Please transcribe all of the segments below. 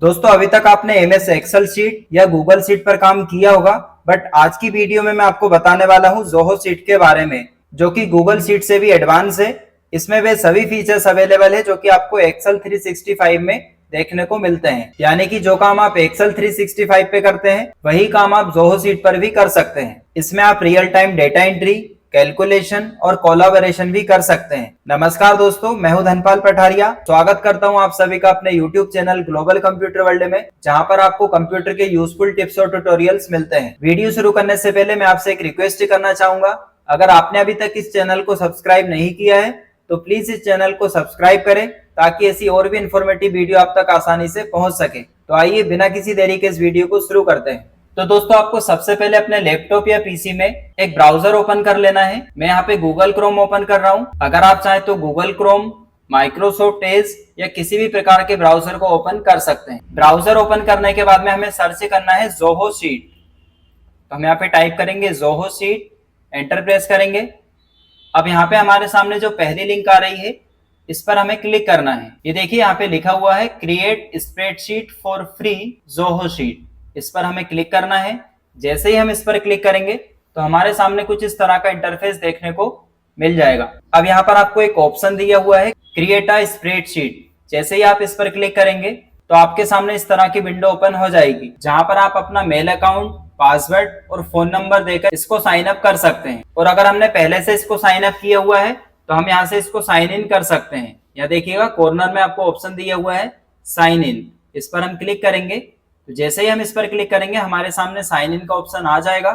दोस्तों अभी तक आपने एमएस एक्सेल शीट या गूगल शीट पर काम किया होगा, बट आज की वीडियो में मैं आपको बताने वाला हूं जोहो शीट के बारे में, जो कि गूगल शीट से भी एडवांस है। इसमें वे सभी फीचर्स अवेलेबल है जो कि आपको एक्सेल 365 में देखने को मिलते हैं। यानी कि जो काम आप एक्सेल 365 पे करते हैं वही काम आप जोहो शीट पर भी कर सकते हैं। इसमें आप real time data entry, calculation और कोलैबोरेशन भी कर सकते हैं। नमस्कार दोस्तों, मैं हूं धनपाल पठारिया। स्वागत करता हूं आप सभी का अपने YouTube channel global computer world में, जहां पर आपको कंप्यूटर के यूजफुल टिप्स और ट्यूटोरियल्स मिलते हैं। वीडियो शुरू करने से पहले मैं आपसे एक रिक्वेस्ट करना चाहूंगा, अगर आपने अभी तक इस चैनल को सब्सक्राइब नहीं किया है तो प्लीज इस चैनल को सब्सक्राइब करें, ताकि ऐसी और भी इंफॉर्मेटिव वीडियो आप तक आसानी से पहुंच सके। तो आइए बिना किसी देरी के इस वीडियो को शुरू करते हैं। तो दोस्तों आपको सबसे पहले अपने लैपटॉप या पीसी में एक ब्राउजर ओपन कर लेना है। मैं यहाँ पे गूगल क्रोम ओपन कर रहा हूँ। अगर आप चाहें तो गूगल क्रोम, माइक्रोसॉफ्ट एज या किसी भी प्रकार के ब्राउजर को ओपन कर सकते हैं। ब्राउजर ओपन करने के बाद में हमें सर्च करना है जोहो शीट। तो हम यहाँ पे टाइप करेंगे जोहो शीट, एंटर प्रेस करेंगे। अब यहाँ पे हमारे सामने जो पहली लिंक आ रही है इस पर हमें क्लिक करना है। ये देखिए यहाँ पे लिखा हुआ है create spreadsheet for free Zoho sheet. इस पर हमें क्लिक करना है। जैसे ही हम इस पर क्लिक करेंगे तो हमारे सामने कुछ इस तरह का इंटरफेस देखने को मिल जाएगा। अब यहाँ पर आपको एक ऑप्शन दिया हुआ है क्रिएट अ स्प्रेडशीट। जैसे ही आप इस पर क्लिक करेंगे तो आपके सामने इस तरह की विंडो ओपन हो जाएगी, जहां पर आप अपना मेल अकाउंट, पासवर्ड और फोन नंबर देकर इसको साइन अप कर सकते हैं। और अगर हमने पहले से इसको साइन अप किया हुआ है तो हम यहाँ से इसको साइन इन कर सकते हैं। यहाँ देखिएगा कॉर्नर में आपको ऑप्शन दिया हुआ है साइन इन। इस पर हम क्लिक करेंगे। तो जैसे ही हम इस पर क्लिक करेंगे हमारे सामने साइन इन का ऑप्शन आ जाएगा।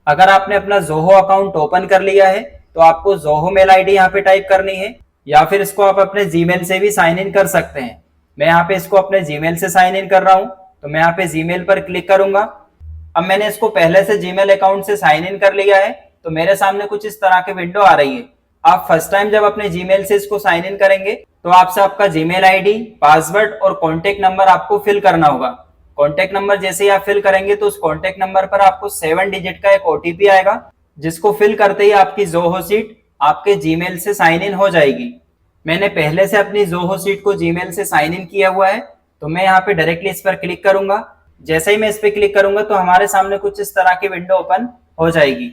अगर आपने अपना जोहो अकाउंट ओपन कर लिया है तो आपको जोहो मेल आईडी यहाँ पे टाइप करनी है, या फिर इसको आप अपने जीमेल से भी साइन इन कर सकते हैं। मैं यहाँ पे इसको अपने जीमेल से साइन इन कर रहा हूँ, तो मैं यहाँ पे जीमेल पर क्लिक करूंगा। अब मैंने इसको पहले से जीमेल अकाउंट से साइन इन कर लिया है, तो मेरे सामने कुछ इस तरह की विंडो आ रही है। आप फर्स्ट टाइम जब अपने जीमेल से इसको साइन इन करेंगे तो आपसे आपका जीमेल आईडी, पासवर्ड और कॉन्टेक्ट नंबर आपको फिल करना होगा। कॉन्टेक्ट नंबर जैसे ही आप फिल करेंगे तो उस कॉन्टेक्ट नंबर पर आपको 7 डिजिट का एक ओटीपी आएगा, जिसको फिल करते ही आपकी जोहो शीट आपके जीमेल से साइन इन हो जाएगी। मैंने पहले से अपनी जोहो शीट को जीमेल से साइन इन किया हुआ है, तो मैं यहाँ पे डायरेक्टली इस पर क्लिक करूंगा। जैसे ही मैं इस पर क्लिक करूंगा तो हमारे सामने कुछ इस तरह की विंडो ओपन हो जाएगी।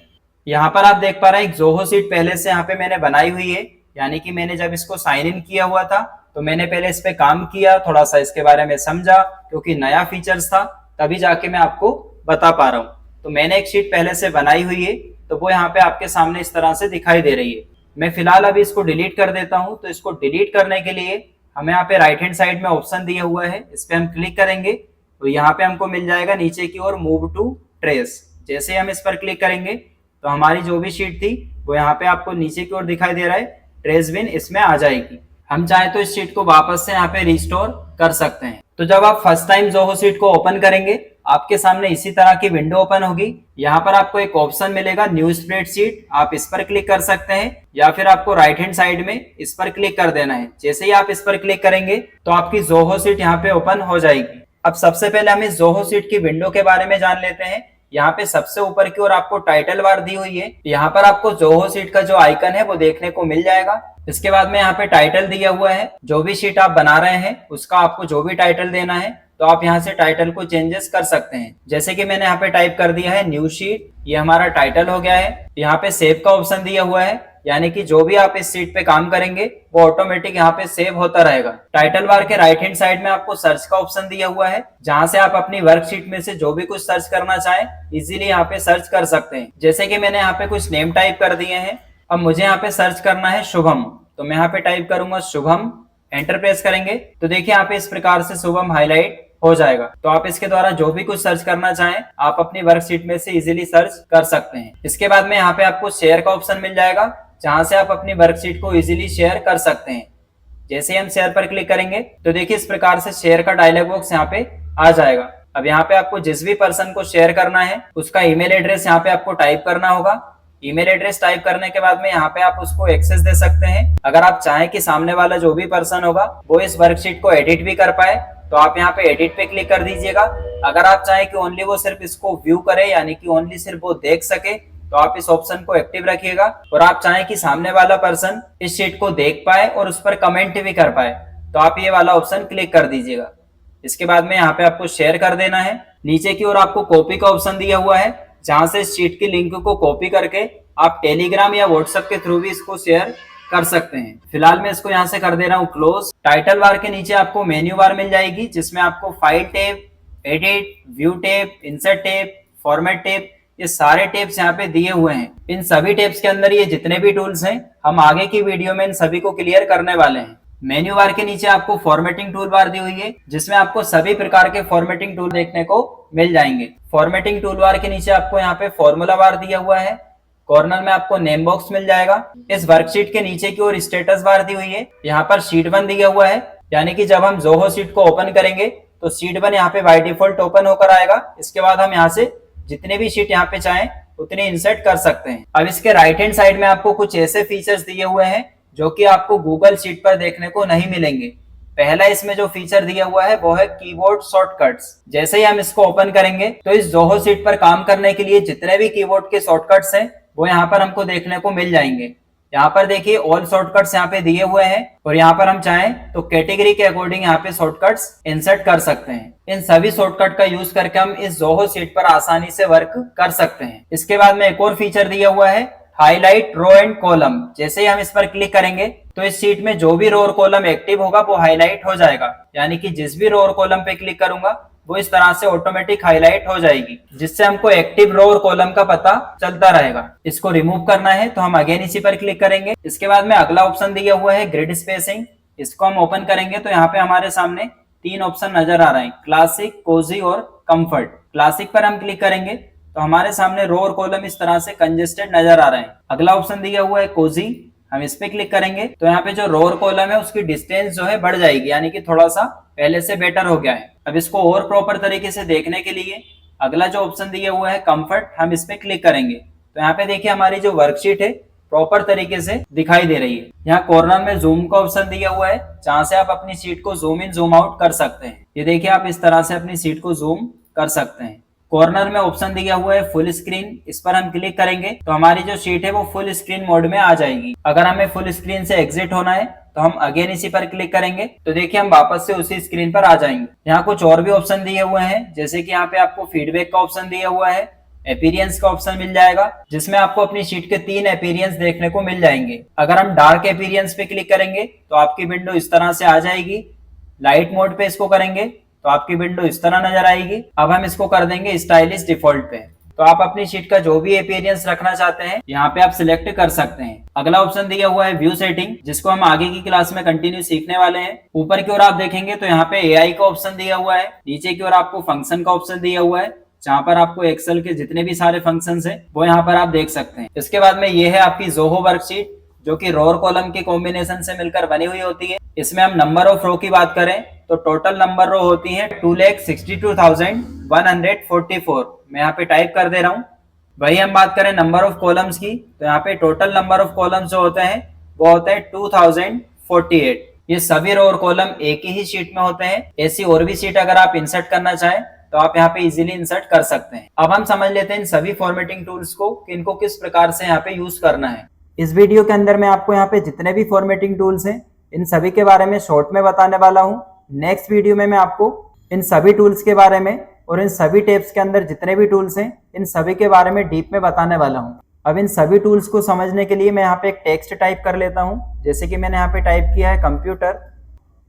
यहाँ पर आप देख पा रहे हैं एक जोहो शीट पहले से यहाँ पे मैंने बनाई हुई है। यानी कि मैंने जब इसको साइन इन किया हुआ था तो मैंने पहले इस पे काम किया, थोड़ा सा इसके बारे में समझा, क्योंकि नया फीचर्स था, तभी जाके मैं आपको बता पा रहा हूँ। तो मैंने एक शीट पहले से बनाई हुई है, तो वो यहाँ पे आपके सामने इस तरह से दिखाई दे रही है। मैं फिलहाल अभी इसको डिलीट कर देता हूँ। तो इसको डिलीट करने के लिए हमें यहाँ पे राइट हैंड साइड में ऑप्शन दिया हुआ है, इस पे हम क्लिक करेंगे तो यहाँ पे हमको मिल जाएगा नीचे की ओर मूव टू ट्रेस। जैसे ही हम इस पर क्लिक करेंगे तो हमारी जो भी शीट थी वो यहाँ पे आपको नीचे की ओर दिखाई दे रहा है, ट्रेस बिन इसमें आ जाएगी। हम चाहे तो इस शीट को वापस से यहाँ पे रिस्टोर कर सकते हैं। तो जब आप फर्स्ट टाइम जोहो शीट को ओपन करेंगे आपके सामने इसी तरह की विंडो ओपन होगी। यहाँ पर आपको एक ऑप्शन मिलेगा न्यू स्प्रेडशीट, आप इस पर क्लिक कर सकते हैं, या फिर आपको राइट हैंड साइड में इस पर क्लिक कर देना है। जैसे ही आप इस पर क्लिक करेंगे तो आपकी जोहो शीट यहाँ पे ओपन हो जाएगी। अब सबसे पहले हम इस जोहो शीट की विंडो के बारे में जान लेते हैं। यहाँ पे सबसे ऊपर की ओर आपको टाइटल बार दी हुई है। यहाँ पर आपको जोहो शीट का जो आइकन है वो देखने को मिल जाएगा। इसके बाद में यहाँ पे टाइटल दिया हुआ है। जो भी शीट आप बना रहे हैं उसका आपको जो भी टाइटल देना है तो आप यहाँ से टाइटल को चेंजेस कर सकते हैं। जैसे कि मैंने यहाँ पे टाइप कर दिया है न्यू शीट, ये हमारा टाइटल हो गया है। यहाँ पे सेव का ऑप्शन दिया हुआ है, यानी कि जो भी आप इस शीट पे काम करेंगे वो ऑटोमेटिक यहाँ पे सेव होता रहेगा। टाइटल बार के राइट हैंड साइड में आपको सर्च का ऑप्शन दिया हुआ है, जहां से आप अपनी वर्कशीट में से जो भी कुछ सर्च करना चाहें इजीली यहाँ पे सर्च कर सकते हैं। जैसे कि मैंने यहाँ पे कुछ नेम टाइप कर दिए हैं। अब मुझे यहाँ पे सर्च करना है शुभम, तो मैं यहाँ पे टाइप करूंगा शुभम, एंटर प्रेस करेंगे तो देखिए यहाँ पे इस प्रकार से शुभम हाईलाइट हो जाएगा। तो आप इसके द्वारा जो भी कुछ सर्च करना चाहें आप अपनी वर्कशीट में से इजीली सर्च कर सकते हैं। इसके बाद में यहाँ पे आपको शेयर का ऑप्शन मिल जाएगा, जहां से आप अपनी वर्कशीट को इजीली शेयर कर सकते हैं। जैसे ही हम शेयर पर क्लिक करेंगे तो देखिए इस प्रकार से शेयर का डायलॉग बॉक्स यहाँ पे आ जाएगा। अब यहाँ पे आपको जिस भी पर्सन को शेयर करना है उसका ईमेल एड्रेस यहाँ पे आपको टाइप करना होगा। ईमेल एड्रेस टाइप करने के बाद में यहाँ पे आप उसको एक्सेस दे सकते हैं। अगर आप चाहें कि सामने वाला जो भी पर्सन होगा वो इस वर्कशीट को एडिट भी कर पाए तो आप यहाँ पे एडिट पे क्लिक कर दीजिएगा। अगर आप चाहें कि ओनली वो सिर्फ इसको व्यू करे, यानी कि ओनली सिर्फ वो देख सके, तो आप इस ऑप्शन को एक्टिव रखिएगा। और आप चाहें कि सामने वाला पर्सन इस शीट को देख पाए और उस पर कमेंट भी कर पाए तो आप ये वाला ऑप्शन क्लिक कर दीजिएगा। इसके बाद में यहाँ पे आपको शेयर कर देना है। नीचे की ओर आपको कॉपी का ऑप्शन दिया हुआ है, जहां से शीट की लिंक को कॉपी करके आप टेलीग्राम या व्हाट्सएप के थ्रू भी इसको शेयर कर सकते हैं। फिलहाल मैं इसको यहाँ से कर दे रहा हूँ क्लोज। टाइटल बार के नीचे आपको मेन्यू बार मिल जाएगी, जिसमें आपको file tab, edit, view tab, insert tab, format tab, ये सारे टैब्स यहाँ पे दिए हुए हैं। इन सभी टैब्स के अंदर ये जितने भी टूल्स हैं, हम आगे की वीडियो में इन सभी को क्लियर करने वाले हैं। मेन्यू बार के नीचे आपको फॉर्मेटिंग टूल बार दी हुई है, जिसमें आपको सभी प्रकार के फॉर्मेटिंग टूल देखने को मिल जाएंगे। फॉर्मेटिंग टूल बार के नीचे आपको यहाँ पे फॉर्मूला बार दिया हुआ है, कॉर्नर में आपको नेम बॉक्स मिल जाएगा। इस वर्कशीट के नीचे की ओर स्टेटस बार दी हुई है, यहाँ पर शीट 1 दिया हुआ है, यानी कि जब हम जोहो शीट को ओपन करेंगे तो शीट 1 यहाँ पे बाय डिफॉल्ट ओपन होकर आएगा। इसके बाद हम यहाँ से जितने भी शीट यहाँ पे चाहें उतने इंसर्ट कर सकते हैं। अब इसके राइट हैंड साइड में आपको कुछ ऐसे फीचर्स दिए हुए हैं जो कि आपको गूगल शीट पर देखने को नहीं मिलेंगे। पहला इसमें जो फीचर दिया हुआ है वो है कीबोर्ड शॉर्टकट्स। जैसे ही हम इसको ओपन करेंगे तो इस जोहो शीट पर काम करने के लिए जितने भी कीबोर्ड के शॉर्टकट्स हैं वो यहाँ पर हमको देखने को मिल जाएंगे। यहाँ पर देखिए ऑल शॉर्टकट्स यहाँ पे दिए हुए हैं, और यहाँ पर हम चाहें तो कैटेगरी के अकॉर्डिंग यहाँ पे शॉर्टकट्स इंसर्ट कर सकते हैं। इन सभी शॉर्टकट का यूज करके हम इस जोहो शीट पर आसानी से वर्क कर सकते हैं। इसके बाद में एक और फीचर दिया हुआ है हाईलाइट रो एंड कॉलम। जैसे ही हम इस पर क्लिक करेंगे तो इस शीट में जो भी रो और कॉलम एक्टिव होगा वो हाईलाइट हो जाएगा, यानी कि जिस भी रो और कॉलम पे क्लिक करूंगा वो इस तरह से ऑटोमेटिक हाईलाइट हो जाएगी, जिससे हमको एक्टिव रो और कॉलम का पता चलता रहेगा। इसको रिमूव करना है तो हम अगेन इसी पर क्लिक करेंगे। इसके बाद में अगला ऑप्शन दिया हुआ है ग्रिड स्पेसिंग। इसको हम ओपन करेंगे तो यहाँ पे हमारे सामने 3 ऑप्शन नजर आ रहे हैं, क्लासिक, कोजी और कंफर्ट। क्लासिक पर हम क्लिक करेंगे तो हमारे सामने रो और कॉलम इस तरह से कंजेस्टेड नजर आ रहे हैं। अगला ऑप्शन दिया हुआ है कोजी, हम इस पे क्लिक करेंगे तो यहाँ पे जो रो और कॉलम है उसकी डिस्टेंस जो है बढ़ जाएगी, यानी कि थोड़ा सा पहले से बेटर हो गया है। अब इसको और प्रॉपर तरीके से देखने के लिए अगला जो ऑप्शन दिया हुआ है कंफर्ट, हम इस पे क्लिक करेंगे तो यहाँ पे देखिए हमारी जो वर्कशीट है प्रॉपर तरीके से दिखाई दे रही है। यहाँ कॉर्नर में जूम का ऑप्शन दिया हुआ है, जहां से आप अपनी शीट को जूम इन जूम आउट कर सकते हैं। ये देखिए आप इस तरह से अपनी शीट को जूम कर सकते हैं। कॉर्नर में ऑप्शन दिया हुआ है फुल स्क्रीन, इस पर हम क्लिक करेंगे तो हमारी जो शीट है वो फुल स्क्रीन मोड में आ जाएगी। अगर हमें फुल स्क्रीन से एग्जिट होना है तो हम अगेन इसी पर क्लिक करेंगे तो देखिए हम वापस से उसी स्क्रीन पर आ जाएंगे। यहाँ कुछ और भी ऑप्शन दिए हुए हैं, जैसे कि यहाँ पे आपको फीडबैक का ऑप्शन दिया हुआ है, अपीयरेंस का ऑप्शन मिल जाएगा, जिसमें आपको अपनी शीट के 3 अपीयरेंस देखने को मिल जाएंगे। अगर हम डार्क अपीयरेंस पे क्लिक करेंगे तो आपकी विंडो इस तरह से आ जाएगी। लाइट मोड पे इसको करेंगे तो आपकी विंडो इस तरह नजर आएगी। अब हम इसको कर देंगे स्टाइलिश डिफॉल्ट पे, तो आप अपनी शीट का जो भी अपीयरेंस रखना चाहते हैं यहाँ पे आप सिलेक्ट कर सकते हैं। अगला ऑप्शन दिया हुआ है व्यू सेटिंग, जिसको हम आगे की क्लास में कंटिन्यू सीखने वाले हैं। ऊपर की ओर आप देखेंगे तो यहाँ पे एआई का ऑप्शन दिया हुआ है, नीचे की ओर आपको फंक्शन का ऑप्शन दिया हुआ है, जहां पर आपको एक्सेल के जितने भी सारे फंक्शंस हैं वो यहाँ पर आप देख सकते हैं। इसके बाद में ये है आपकी जोहो वर्कशीट, जो कि रो और कॉलम के कॉम्बिनेशन से मिलकर बनी हुई होती है। इसमें हम नंबर ऑफ रो की बात करें तो टोटल नंबर रो होती है 2,62,144। मैं यहाँ पे टाइप कर दे रहा हूँ। वही हम बात करें नंबर ऑफ कॉलम्स की तो यहाँ पे टोटल नंबर ऑफ कॉलम्स जो होते हैं वो होते हैं 2048। ये सभी रो और कॉलम एक ही शीट में होते हैं। ऐसी और भी शीट अगर आप इंसर्ट करना चाहें तो आप यहाँ पे इजीली इंसर्ट कर सकते हैं। अब हम समझ लेते हैं इन सभी फॉर्मेटिंग टूल्स को कि इनको किस प्रकार से यहाँ पे यूज करना है। इस वीडियो के अंदर मैं आपको यहाँ पे जितने भी फॉर्मेटिंग टूल्स हैं इन सभी के बारे में शॉर्ट में बताने वाला हूँ। नेक्स्ट वीडियो में मैं आपको इन सभी टूल्स के बारे में और इन सभी टैब्स के अंदर जितने भी टूल्स हैं इन सभी के बारे में डीप में बताने वाला हूँ। अब इन सभी टूल्स को समझने के लिए मैं यहाँ पे एक टेक्स्ट टाइप कर लेता हूँ, जैसे कि मैंने यहाँ पे टाइप किया है कंप्यूटर।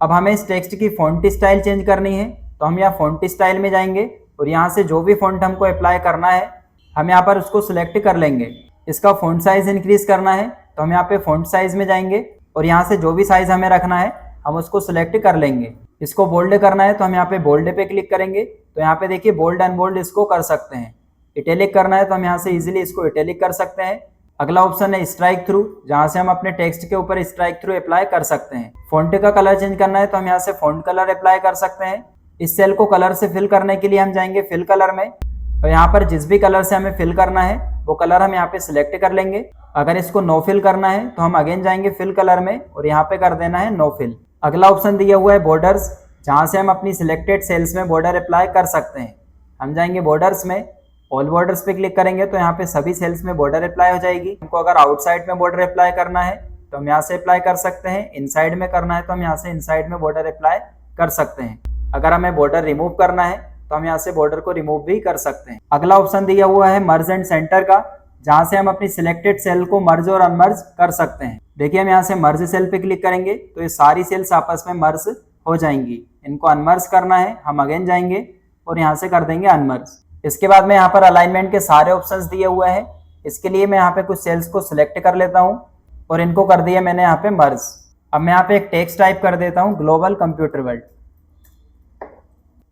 अब हमें इस टेक्स्ट की फॉन्ट स्टाइल चेंज करनी है तो हम यहाँ फॉन्ट स्टाइल में जाएंगे और यहाँ से जो भी फॉन्ट हमको अप्लाई करना है हम यहाँ पर उसको सिलेक्ट कर लेंगे। इसका फॉन्ट साइज इंक्रीज करना है तो हम यहाँ पे फॉन्ट साइज में जाएंगे और यहाँ से जो भी साइज हमें रखना है हम उसको सिलेक्ट कर लेंगे। इसको बोल्ड करना है तो हम यहाँ पे बोल्ड पे क्लिक करेंगे तो यहाँ पे देखिए बोल्ड अनबोल्ड इसको कर सकते हैं। इटैलिक करना है तो हम यहाँ से इजीली इसको इटैलिक कर सकते हैं। अगला ऑप्शन है स्ट्राइक थ्रू, जहाँ से हम अपने टेक्स्ट के ऊपर स्ट्राइक थ्रू अप्लाई कर सकते हैं। फॉन्ट का कलर चेंज करना है तो हम यहाँ से फॉन्ट कलर अप्लाई कर सकते हैं। इस सेल को कलर से फिल करने के लिए हम जाएंगे फिल कलर में और यहाँ पर जिस भी कलर से हमें फिल करना है वो कलर हम यहाँ पे सिलेक्ट कर लेंगे। अगर इसको नो फिल करना है तो हम अगेन जाएंगे फिल कलर में और यहाँ पे कर देना है नो फिल। अगला ऑप्शन दिया हुआ है बॉर्डर्स, जहाँ से हम अपनी सिलेक्टेड सेल्स में बॉर्डर अप्लाई कर सकते हैं। हम जाएंगे बॉर्डर्स में, ऑल बॉर्डर्स पे क्लिक करेंगे तो यहाँ पे सभी सेल्स में बॉर्डर अप्लाई हो जाएगी। हमको अगर आउटसाइड में बॉर्डर अप्लाई करना है तो हम यहाँ से अप्लाई कर सकते हैं, इनसाइड में करना है तो हम यहाँ से इनसाइड में बॉर्डर अप्लाई कर सकते हैं। अगर हमें बॉर्डर रिमूव करना है तो हम यहाँ से बॉर्डर को रिमूव भी कर सकते हैं। अगला ऑप्शन दिया हुआ है मर्ज एंड सेंटर का, जहां से हम अपनी सिलेक्टेड सेल को मर्ज और अनमर्ज कर सकते हैं। देखिए हम यहाँ से मर्ज सेल पे क्लिक करेंगे तो ये सारी सेल्स आपस में मर्ज हो जाएंगी। इनको अनमर्ज करना है, हम अगेन जाएंगे और यहाँ से कर देंगे अनमर्ज। इसके बाद में यहाँ पर अलाइनमेंट के सारे ऑप्शंस दिए हुए हैं। इसके लिए मैं यहाँ पे कुछ सेल्स को सिलेक्ट कर लेता हूँ और इनको कर दिया मैंने यहाँ पे मर्ज। अब मैं यहाँ पे एक टेक्स्ट टाइप कर देता हूँ, ग्लोबल कंप्यूटर वर्ल्ड।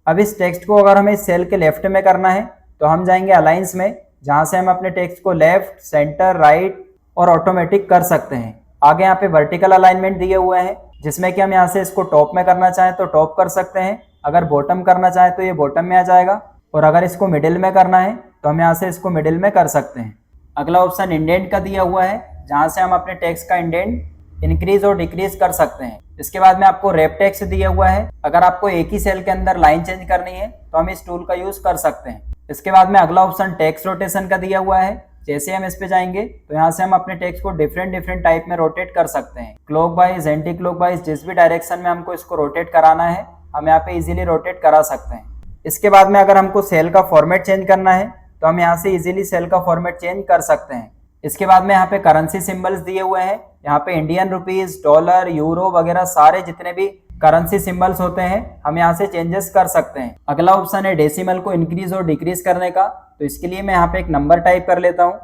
अब इस टेक्स्ट को अगर हमें इस सेल के लेफ्ट में करना है तो हम जाएंगे अलाइंस में, जहां से हम अपने टेक्स्ट को लेफ्ट, सेंटर, राइट और ऑटोमेटिक कर सकते हैं। आगे यहाँ पे वर्टिकल अलाइनमेंट दिए हुए हैं, जिसमें कि हम यहाँ से इसको टॉप में करना चाहें तो टॉप कर सकते हैं, अगर बॉटम करना चाहें तो ये बॉटम में आ जाएगा, और अगर इसको मिडिल में करना है तो हम यहाँ से इसको मिडिल में कर सकते हैं। अगला ऑप्शन इंडेंट का दिया हुआ है, जहाँ से हम अपने टेक्स्ट का इंडेंट इंक्रीज और डिक्रीज कर सकते हैं। इसके बाद में आपको रैप टेक्स्ट दिया हुआ है, अगर आपको एक ही सेल के अंदर लाइन चेंज करनी है तो हम इस टूल का यूज कर सकते हैं। इसके बाद में अगला ऑप्शन टेक्स्ट रोटेशन का दिया हुआ है, जैसे हम इस पे जाएंगे तो यहाँ से हम अपने टेक्स्ट को डिफरेंट टाइप में रोटेट कर सकते हैं, clock wise, anti clock wise, जिस भी डायरेक्शन में हमको इसको रोटेट कराना है हम यहाँ पे इजीली रोटेट करा सकते हैं। इसके बाद में अगर हमको सेल का फॉर्मेट चेंज करना है तो हम यहाँ से इजीली सेल का फॉर्मेट चेंज कर सकते हैं। इसके बाद में यहाँ पे करेंसी सिंबल्स दिए हुए हैं, यहाँ पे इंडियन रुपीज, डॉलर, यूरो वगैरह सारे जितने भी करेंसी सिंबल्स होते हैं हम यहाँ से चेंजेस कर सकते हैं। अगला ऑप्शन है डेसिमल को इंक्रीज और डिक्रीज करने का, तो इसके लिए मैं यहाँ पे एक नंबर टाइप कर लेता हूँ।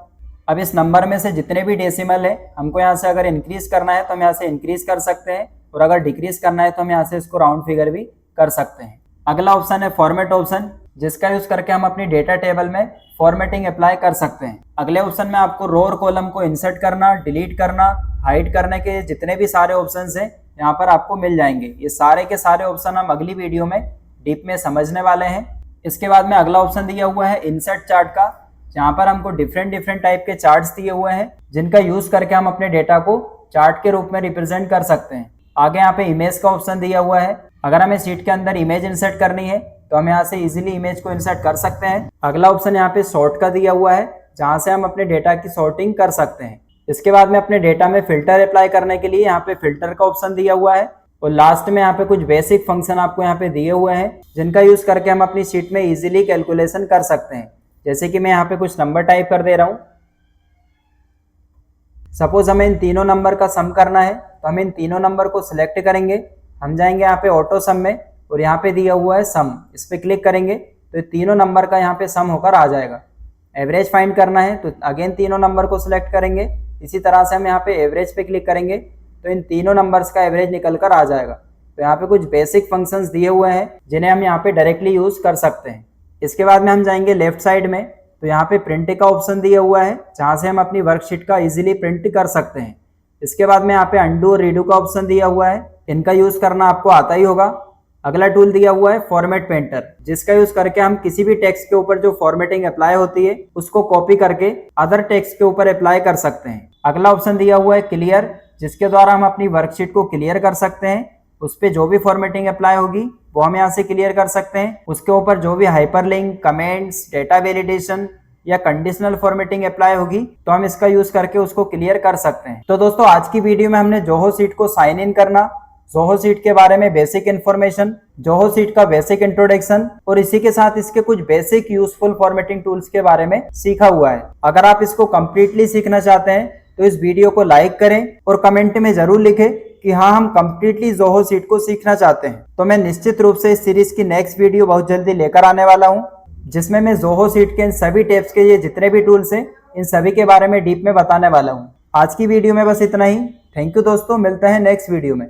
अब इस नंबर में से जितने भी डेसिमल है हमको यहाँ से अगर इंक्रीज करना है तो हम यहाँ से इंक्रीज कर सकते हैं, और अगर डिक्रीज करना है तो हम यहाँ से इसको राउंड फिगर भी कर सकते हैं। अगला ऑप्शन है फॉर्मेट ऑप्शन, जिसका यूज करके हम अपनी डेटा टेबल में फॉर्मेटिंग अप्लाई कर सकते हैं। अगले ऑप्शन में आपको रो और कॉलम को इंसर्ट करना, डिलीट करना, हाइड करने के जितने भी सारे ऑप्शंस हैं यहाँ पर आपको मिल जाएंगे। ये सारे के सारे ऑप्शन हम अगली वीडियो में डीप में समझने वाले हैं। इसके बाद में अगला ऑप्शन दिया हुआ है इंसर्ट चार्ट का, जहाँ पर हमको डिफरेंट टाइप के चार्ट्स दिए हुए हैं, जिनका यूज करके हम अपने डेटा को चार्ट के रूप में रिप्रेजेंट कर सकते हैं। आगे यहाँ पे इमेज का ऑप्शन दिया हुआ है, अगर हमें शीट के अंदर इमेज इंसर्ट करनी है तो हम यहाँ से इजीली इमेज को इंसर्ट कर सकते हैं। अगला ऑप्शन यहाँ पे सॉर्ट का दिया हुआ है, जहाँ से हम अपने डेटा की सॉर्टिंग कर सकते हैं। इसके बाद में अपने डेटा में फिल्टर अप्लाई करने के लिए यहाँ पे फिल्टर का ऑप्शन दिया हुआ है, और लास्ट में यहाँ पे कुछ बेसिक फंक्शन आपको यहाँ पे दिए हुए हैं, जिनका यूज करके हम अपनी शीट में इजीली कैलकुलेशन कर सकते हैं। जैसे कि मैं यहाँ पे कुछ नंबर टाइप कर दे रहा हूँ। सपोज हमें इन तीनों नंबर का सम करना है तो हम इन तीनों नंबर को सिलेक्ट करेंगे, हम जाएंगे यहाँ पे ऑटो सम में, और यहाँ पे दिया हुआ है सम, इस पे क्लिक करेंगे तो तीनों नंबर का यहाँ पे सम होकर आ जाएगा। एवरेज फाइंड करना है तो अगेन तीनों नंबर को सिलेक्ट करेंगे, इसी तरह से हम यहाँ पे एवरेज पे क्लिक करेंगे तो इन तीनों नंबर्स का एवरेज निकल कर आ जाएगा। तो यहाँ पे कुछ बेसिक फंक्शंस दिए हुए हैं जिन्हें हम यहाँ पे डायरेक्टली यूज कर सकते हैं। इसके बाद में हम जाएंगे लेफ्ट साइड में, तो यहाँ पे प्रिंट का ऑप्शन दिया हुआ है, जहाँ से हम अपनी वर्कशीट का इजीली प्रिंट कर सकते हैं। इसके बाद में यहाँ पे अंडू और रीडू का ऑप्शन दिया हुआ है, इनका यूज करना आपको आता ही होगा। अगला टूल दिया हुआ है फॉर्मेट पेंटर, जिसका यूज करके हम किसी भी टेक्स्ट के ऊपर जो फॉर्मेटिंग अप्लाई होती है उसको कॉपी करके अदर टेक्स्ट के ऊपर अप्लाई कर सकते हैं। अगला ऑप्शन दिया हुआ है क्लियर, जिसके द्वारा हम अपनी वर्कशीट को क्लियर कर सकते हैं। उस पर जो भी फॉर्मेटिंग अप्लाई होगी वो हम यहाँ से क्लियर कर सकते हैं। उसके ऊपर जो भी हाइपरलिंक, कमेंट्स, डेटा वैलिडेशन या कंडीशनल फॉर्मेटिंग अप्लाई होगी तो हम इसका यूज करके उसको क्लियर कर सकते हैं। तो दोस्तों आज की वीडियो में हमने जोहो सीट को साइन इन करना, जोहो सीट के बारे में बेसिक इन्फॉर्मेशन, जोहो सीट का बेसिक इंट्रोडक्शन और इसी के साथ इसके कुछ बेसिक यूजफुल फॉर्मेटिंग टूल्स के बारे में सीखा हुआ है। अगर आप इसको कंप्लीटली सीखना चाहते हैं तो इस वीडियो को लाइक करें और कमेंट में जरूर लिखें कि हाँ हम कंप्लीटली जोहो सीट को सीखना चाहते हैं। तो मैं निश्चित रूप से इस सीरीज की नेक्स्ट वीडियो बहुत जल्दी लेकर आने वाला हूँ, जिसमें मैं जोहो सीट के इन सभी टेप्स के ये जितने भी टूल्स हैं इन सभी के बारे में डीप में बताने वाला हूँ। आज की वीडियो में बस इतना ही। थैंक यू दोस्तों, मिलते हैं नेक्स्ट वीडियो में।